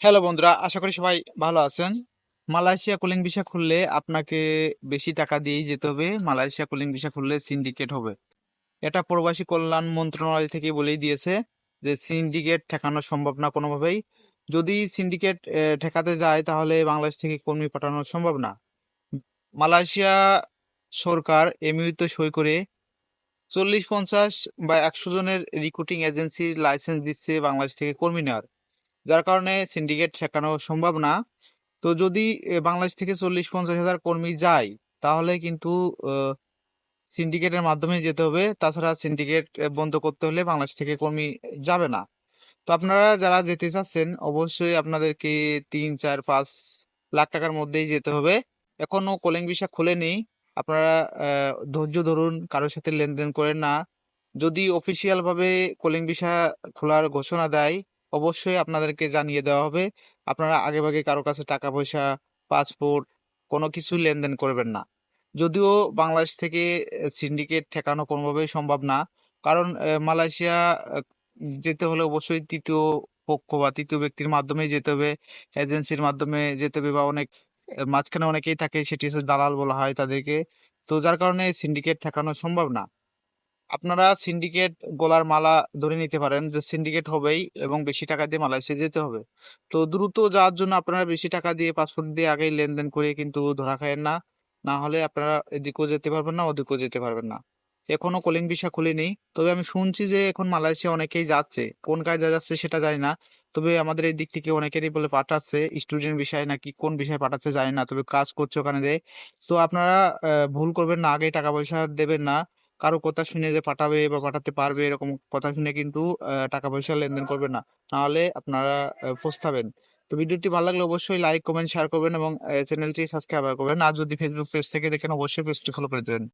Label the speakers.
Speaker 1: Hello বন্ধুরা, আশা করি সবাই ভালো আছেন। মালয়েশিয়া কুলিং ভিসা খুললে আপনাকে বেশি টাকা দিয়েই যেতে হবে। মালয়েশিয়া কুলিং ভিসা খুললে সিন্ডিকেট হবে। এটা প্রবাসী কল্যাণ মন্ত্রণালয় থেকে বলেই দিয়েছে যে সিন্ডিকেট ঠেকানো সম্ভব না কোনোভাবেই। যদি সিন্ডিকেট ঠেকাতে যায় তাহলে বাংলাদেশ থেকে কর্মী পাঠানো সম্ভব না। মালয়েশিয়া সরকার এমইউতে সই করে 40-50 বা 100 জনের রিক্রুটিং এজেন্সির লাইসেন্স দিচ্ছে বাংলাদেশ থেকে কর্মী নেওয়ার, যার কারণে সিন্ডিকেট ঠেকানো সম্ভব না। তো যদি বাংলাদেশ থেকে 40-50 হাজার কর্মী যায় তাহলে কিন্তু সিন্ডিকেটের মাধ্যমে যেতে হবে। তাছাড়া সিন্ডিকেট বন্ধ করতে হলে বাংলাদেশ থেকে কর্মী যাবে না। তো আপনারা যারা যেতে চাচ্ছেন অবশ্যই আপনাদেরকে 3, 4, 5 লাখ টাকার মধ্যেই যেতে হবে। এখনো কলিং ভিসা খোলেনি। আপনারা ধৈর্য ধরুন, কারোর সাথে লেনদেন করেন না। যদি অফিসিয়াল ভাবে কলিং ভিসা খোলার ঘোষণা দেয় অবশ্যই আপনাদেরকে জানিয়ে দেওয়া হবে। আপনারা আগেভাগে কারো কাছে টাকা পয়সা, পাসপোর্ট কোনো কিছু লেনদেন করবেন না। যদিও বাংলাদেশ থেকে সিন্ডিকেট ঠেকানো কোনোভাবেই সম্ভব না, কারণ মালয়েশিয়া যেতে হলে অবশ্যই তৃতীয় পক্ষ বা তৃতীয় ব্যক্তির মাধ্যমেই যেতে হবে, এজেন্সির মাধ্যমে যেতে হবে, বা অনেক মাঝখানে অনেকেই থাকে, সেটি হচ্ছে দালাল বলা হয় তাদেরকে। তো যার কারণে সিন্ডিকেট ঠেকানো সম্ভব না। আপনারা সিন্ডিকেট গলার মালা ধরে নিতে পারেন যে সিন্ডিকেট হবেই এবং বেশি টাকা দিয়ে মালয়েশিয়া যেতে হবে। তো দ্রুত যাওয়ার জন্য আপনারা বেশি টাকা দিয়ে পাসপোর্ট দিয়ে আগেই লেনদেন করে কিন্তু ধরা খায়েন না। না হলে আপনারা এদিকেও যেতে পারবেন না, ওদিকেও যেতে পারবেন না। এখনো কলিং ভিসা খুলেনি, তবে আমি শুনছি যে এখন মালয়েশিয়া অনেকেই যাচ্ছে। কোন কাজে যাচ্ছে সেটা জানি না, তবে আমাদের এই দিক থেকে অনেকেরই বলে পাঠাচ্ছে স্টুডেন্ট বিষয় নাকি কোন বিষয় পাঠাচ্ছে জানি না, তবে কাজ করছে ওখানে দিয়ে। তো আপনারা ভুল করবেন না, আগেই টাকা পয়সা দেবেন না। কারো কথা শুনে যে পাঠাবে বা পাঠাতে পারবে এরকম কথা শুনে কিন্তু টাকা পয়সা লেনদেন করবেন না, নাহলে আপনারা পস্তাবেন। তো ভিডিওটি ভালো লাগলে অবশ্যই লাইক কমেন্ট শেয়ার করবেন এবং চ্যানেলটি সাবস্ক্রাইব করবেন। আর যদি ফেসবুক পেজ থেকে দেখেন অবশ্যই পেজটি ফলো করে দেবেন।